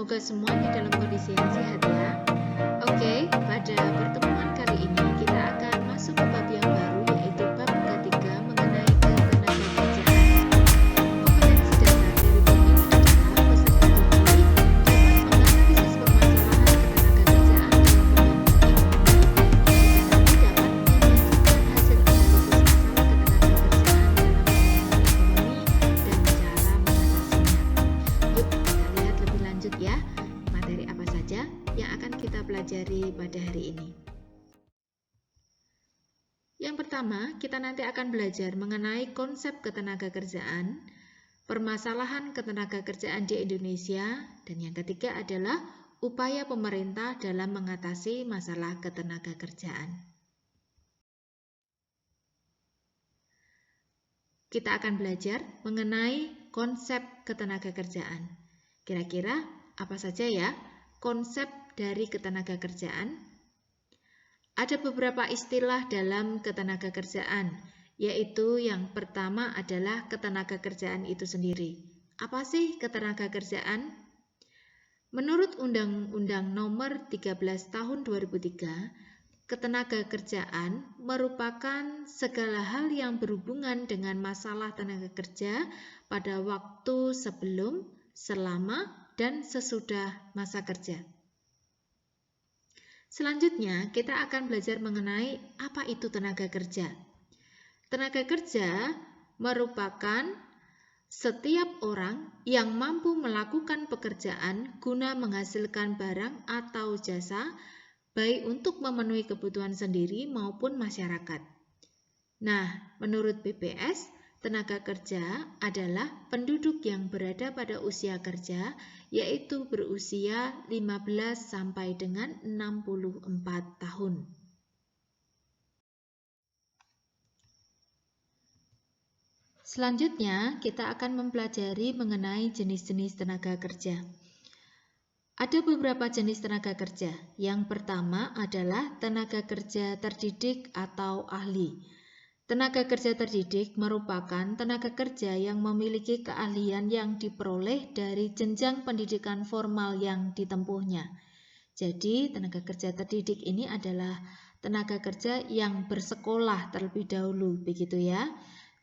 semoga semuanya dalam kondisi yang sehat ya. Oke, pada pertemuan kali ini kita akan masuk ke bab yang baru, yaitu bab ketiga mengenai ketenagakerjaan. Kompetensi dasar dari bab ini adalah peserta didik dapat menganalisis permasalahan ketenagakerjaan dalam pembangunan ekonomi, jika nanti dapat menyajikan hasil analisis masalah ketenagakerjaan dalam pembangunan ekonomi dan cara mengatasinya. Yuk kita lihat lebih lanjut ya, materi apa saja yang akan kita pelajari pada hari ini. Yang pertama, kita nanti akan belajar mengenai konsep ketenagakerjaan, permasalahan ketenagakerjaan di Indonesia, dan yang ketiga adalah upaya pemerintah dalam mengatasi masalah ketenagakerjaan. Kita akan belajar mengenai konsep ketenagakerjaan. Kira-kira apa saja ya konsep dari ketenagakerjaan? Ada beberapa istilah dalam ketenagakerjaan, yaitu yang pertama adalah ketenagakerjaan itu sendiri. Apa sih ketenagakerjaan? Menurut Undang-Undang Nomor 13 Tahun 2003, ketenagakerjaan merupakan segala hal yang berhubungan dengan masalah tenaga kerja pada waktu sebelum, selama, dan sesudah masa kerja. Selanjutnya, kita akan belajar mengenai apa itu tenaga kerja. Tenaga kerja merupakan setiap orang yang mampu melakukan pekerjaan guna menghasilkan barang atau jasa, baik untuk memenuhi kebutuhan sendiri maupun masyarakat. Nah, menurut BPS, tenaga kerja adalah penduduk yang berada pada usia kerja, yaitu berusia 15 sampai dengan 64 tahun. Selanjutnya, kita akan mempelajari mengenai jenis-jenis tenaga kerja. Ada beberapa jenis tenaga kerja. Yang pertama adalah tenaga kerja terdidik atau ahli. Tenaga kerja terdidik merupakan tenaga kerja yang memiliki keahlian yang diperoleh dari jenjang pendidikan formal yang ditempuhnya. Jadi, tenaga kerja terdidik ini adalah tenaga kerja yang bersekolah terlebih dahulu, begitu ya.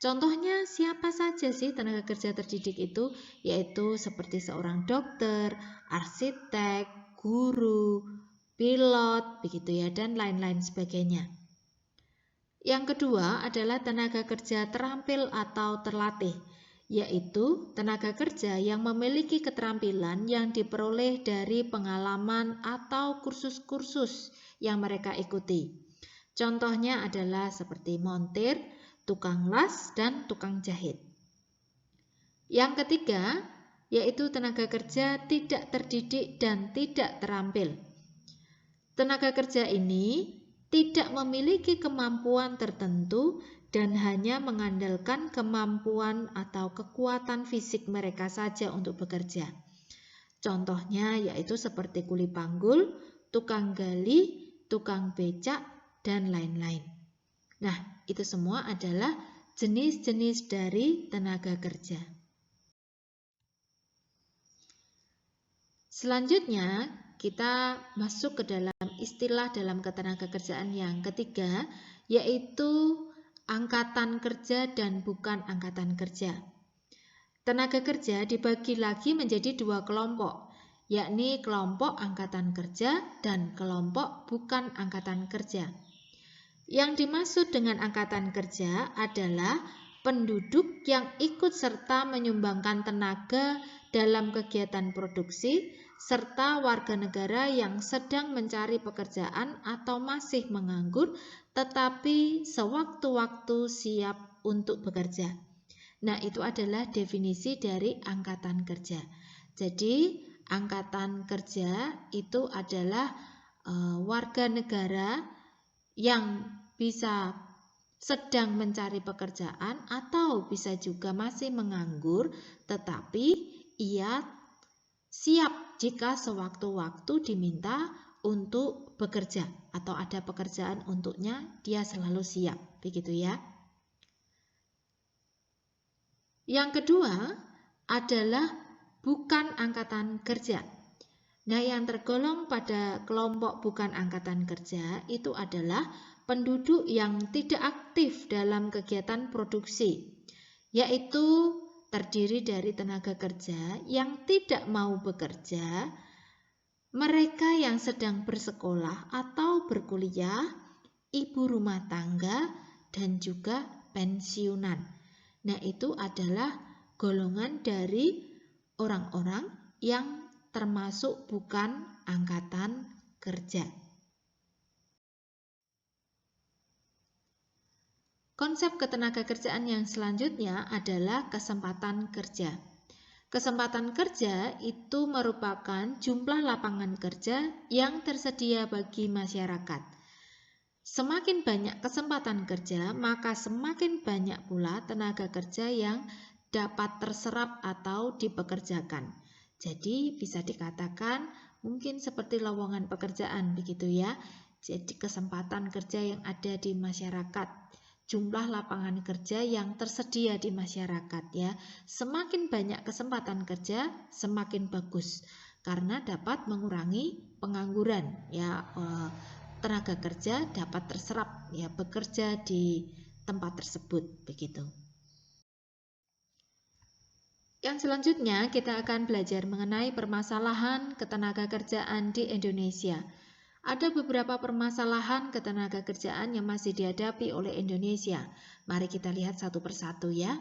Contohnya siapa saja sih tenaga kerja terdidik itu? Yaitu seperti seorang dokter, arsitek, guru, pilot, begitu ya, dan lain-lain sebagainya. Yang kedua adalah tenaga kerja terampil atau terlatih, yaitu tenaga kerja yang memiliki keterampilan yang diperoleh dari pengalaman atau kursus-kursus yang mereka ikuti. Contohnya adalah seperti montir, tukang las, dan tukang jahit. Yang ketiga, yaitu tenaga kerja tidak terdidik dan tidak terampil. Tenaga kerja ini tidak memiliki kemampuan tertentu dan hanya mengandalkan kemampuan atau kekuatan fisik mereka saja untuk bekerja. Contohnya yaitu seperti kuli panggul, tukang gali, tukang becak, dan lain-lain. Nah, itu semua adalah jenis-jenis dari tenaga kerja. Selanjutnya, kita masuk ke dalam istilah dalam ketenagakerjaan yang ketiga, yaitu angkatan kerja dan bukan angkatan kerja. Tenaga kerja dibagi lagi menjadi dua kelompok, yakni kelompok angkatan kerja dan kelompok bukan angkatan kerja. Yang dimaksud dengan angkatan kerja adalah penduduk yang ikut serta menyumbangkan tenaga dalam kegiatan produksi, serta warga negara yang sedang mencari pekerjaan atau masih menganggur tetapi sewaktu-waktu siap untuk bekerja. Nah, itu adalah definisi dari angkatan kerja. Jadi, angkatan kerja itu adalah warga negara yang bisa sedang mencari pekerjaan atau bisa juga masih menganggur tetapi ia siap jika sewaktu-waktu diminta untuk bekerja atau ada pekerjaan untuknya, dia selalu siap, begitu ya. Yang kedua adalah bukan angkatan kerja. Nah, yang tergolong pada kelompok bukan angkatan kerja itu adalah penduduk yang tidak aktif dalam kegiatan produksi, yaitu terdiri dari tenaga kerja yang tidak mau bekerja, mereka yang sedang bersekolah atau berkuliah, ibu rumah tangga, dan juga pensiunan. Nah, itu adalah golongan dari orang-orang yang termasuk bukan angkatan kerja. Konsep ketenagakerjaan yang selanjutnya adalah kesempatan kerja. Kesempatan kerja itu merupakan jumlah lapangan kerja yang tersedia bagi masyarakat. Semakin banyak kesempatan kerja, maka semakin banyak pula tenaga kerja yang dapat terserap atau dipekerjakan. Jadi bisa dikatakan mungkin seperti lowongan pekerjaan begitu ya. Jadi kesempatan kerja yang ada di masyarakat, jumlah lapangan kerja yang tersedia di masyarakat ya. Semakin banyak kesempatan kerja, semakin bagus karena dapat mengurangi pengangguran ya. Tenaga kerja dapat terserap ya, bekerja di tempat tersebut begitu. Yang selanjutnya kita akan belajar mengenai permasalahan ketenagakerjaan di Indonesia. Ada beberapa permasalahan ketenagakerjaan yang masih dihadapi oleh Indonesia. Mari kita lihat satu persatu ya.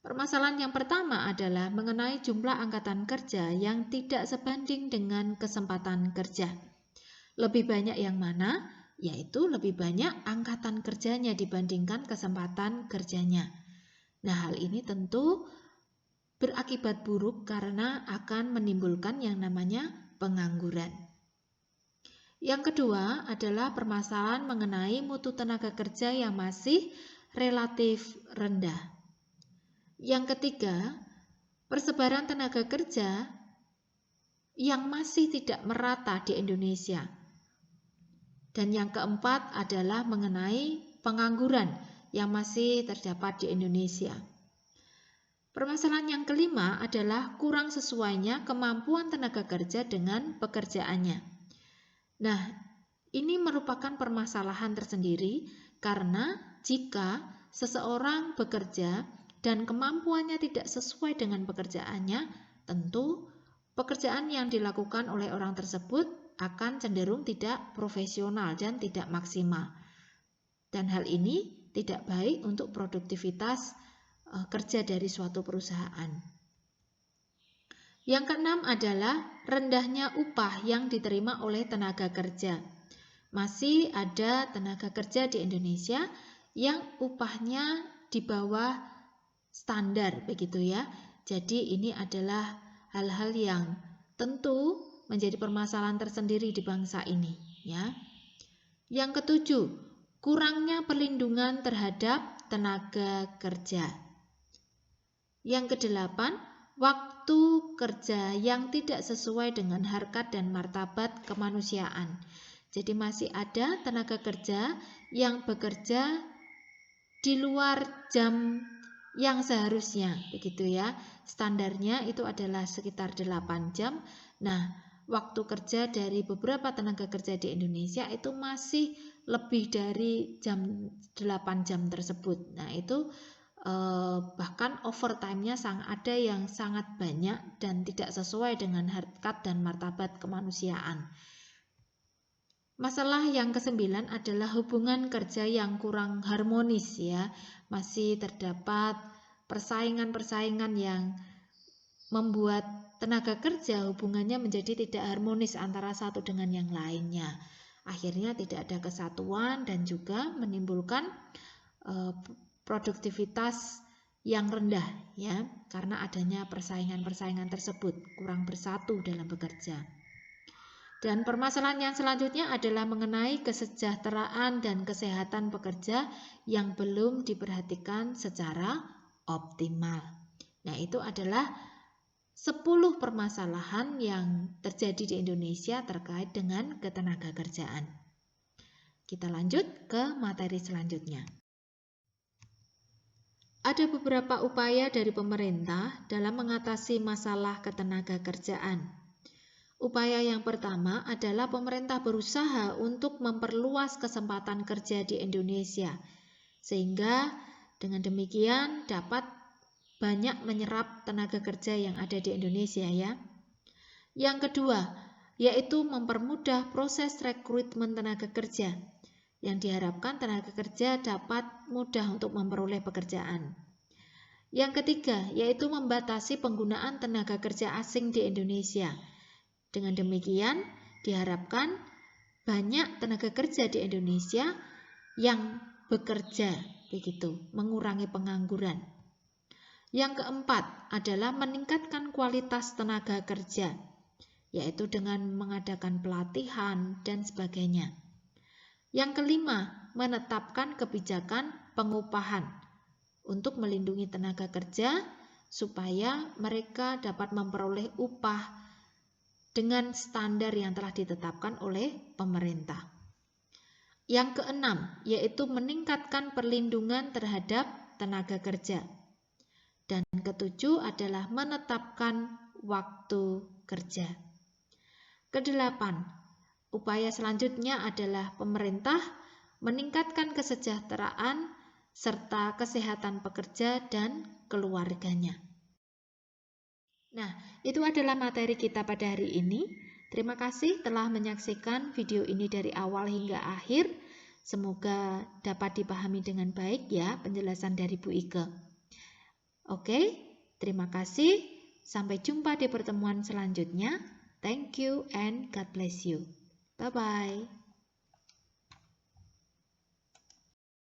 Permasalahan yang pertama adalah mengenai jumlah angkatan kerja yang tidak sebanding dengan kesempatan kerja. Lebih banyak yang mana? Yaitu lebih banyak angkatan kerjanya dibandingkan kesempatan kerjanya. Nah, hal ini tentu berakibat buruk karena akan menimbulkan yang namanya pengangguran. Yang kedua adalah permasalahan mengenai mutu tenaga kerja yang masih relatif rendah. Yang ketiga, persebaran tenaga kerja yang masih tidak merata di Indonesia. Dan yang keempat adalah mengenai pengangguran yang masih terdapat di Indonesia. Permasalahan yang kelima adalah kurang sesuainya kemampuan tenaga kerja dengan pekerjaannya. Nah, ini merupakan permasalahan tersendiri karena jika seseorang bekerja dan kemampuannya tidak sesuai dengan pekerjaannya, tentu pekerjaan yang dilakukan oleh orang tersebut akan cenderung tidak profesional dan tidak maksimal. Dan hal ini tidak baik untuk produktivitas kerja dari suatu perusahaan. Yang keenam adalah rendahnya upah yang diterima oleh tenaga kerja. Masih ada tenaga kerja di Indonesia yang upahnya di bawah standar begitu ya. Jadi ini adalah hal-hal yang tentu menjadi permasalahan tersendiri di bangsa ini ya. Yang ketujuh, kurangnya perlindungan terhadap tenaga kerja. Yang kedelapan, waktu kerja yang tidak sesuai dengan harkat dan martabat kemanusiaan. Jadi masih ada tenaga kerja yang bekerja di luar jam yang seharusnya, begitu ya. Standarnya itu adalah sekitar 8 jam. Nah, waktu kerja dari beberapa tenaga kerja di Indonesia itu masih lebih dari 8 jam tersebut. Nah, itu bahkan overtime-nya ada yang sangat banyak dan tidak sesuai dengan harkat dan martabat kemanusiaan. Masalah yang kesembilan adalah hubungan kerja yang kurang harmonis ya. Masih terdapat persaingan-persaingan yang membuat tenaga kerja hubungannya menjadi tidak harmonis antara satu dengan yang lainnya. Akhirnya tidak ada kesatuan dan juga menimbulkan produktivitas yang rendah ya, karena adanya persaingan-persaingan tersebut, kurang bersatu dalam bekerja. Dan permasalahan yang selanjutnya adalah mengenai kesejahteraan dan kesehatan pekerja yang belum diperhatikan secara optimal. Nah, itu adalah 10 permasalahan yang terjadi di Indonesia terkait dengan ketenagakerjaan. Kita lanjut ke materi selanjutnya. Ada beberapa upaya dari pemerintah dalam mengatasi masalah ketenagakerjaan. Upaya yang pertama adalah pemerintah berusaha untuk memperluas kesempatan kerja di Indonesia, sehingga dengan demikian dapat banyak menyerap tenaga kerja yang ada di Indonesia ya. Yang kedua, yaitu mempermudah proses rekrutmen tenaga kerja, yang diharapkan tenaga kerja dapat mudah untuk memperoleh pekerjaan. Yang ketiga, yaitu membatasi penggunaan tenaga kerja asing di Indonesia. Dengan demikian, diharapkan banyak tenaga kerja di Indonesia yang bekerja, begitu, mengurangi pengangguran. Yang keempat adalah meningkatkan kualitas tenaga kerja, yaitu dengan mengadakan pelatihan dan sebagainya. Yang kelima, menetapkan kebijakan pengupahan untuk melindungi tenaga kerja supaya mereka dapat memperoleh upah dengan standar yang telah ditetapkan oleh pemerintah. Yang keenam, yaitu meningkatkan perlindungan terhadap tenaga kerja. Dan ketujuh adalah menetapkan waktu kerja. Kedelapan, upaya selanjutnya adalah pemerintah meningkatkan kesejahteraan serta kesehatan pekerja dan keluarganya. Nah, itu adalah materi kita pada hari ini. Terima kasih telah menyaksikan video ini dari awal hingga akhir. Semoga dapat dipahami dengan baik ya penjelasan dari Bu Ike. Oke, terima kasih. Sampai jumpa di pertemuan selanjutnya. Thank you and God bless you. Bye-bye.